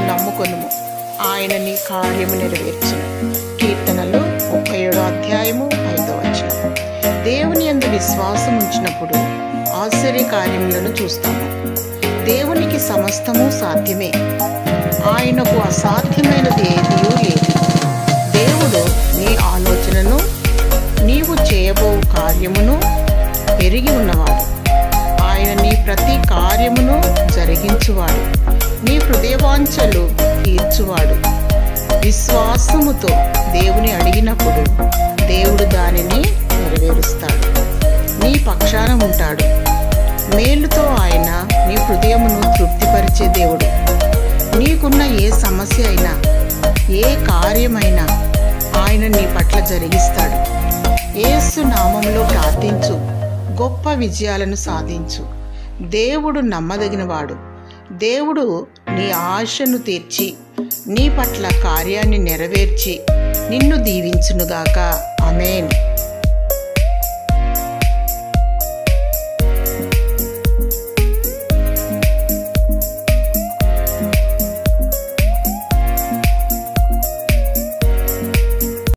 నమ్ముకొనుము, ఆయన నీ కార్యము నెరవేర్చును. కీర్తనలు 37:5. దేవుని యందు విశ్వాసం ఉంచినప్పుడు ఆశ్చర్య కార్యములను చూస్తాము. దేవునికి సమస్తము సాధ్యమే, ఆయనకు అసాధ్యమైనది ఏదీ లేదు. దేవుడు నీ ఆలోచనను, నీవు చేయబో కార్యమును పెరిగి ఉన్నవాడు. ఆయన నీ ప్రతి కార్యమును జరిగించువాడు, నీ హృదయవాంఛలు తీర్చువాడు. విశ్వాసముతో దేవుని అడిగినప్పుడు దేవుడు దానిని నెరవేరుస్తాడు. నీ పక్షాన ఉంటాడు. మేలుతో ఆయన నీ హృదయమును తృప్తిపరిచే దేవుడు. నీకున్న ఏ సమస్య అయినా, ఏ కార్యమైనా ఆయన నీ పట్ల జరిగిస్తాడు. యేసు నామములో ప్రార్థించు, గొప్ప విజయాలను సాధించు. దేవుడు నమ్మదగినవాడు. దేవుడు నీ ఆశను తీర్చి నీ పట్ల కార్యాన్ని నెరవేర్చి నిన్ను దీవించునుగాక. ఆమేన్.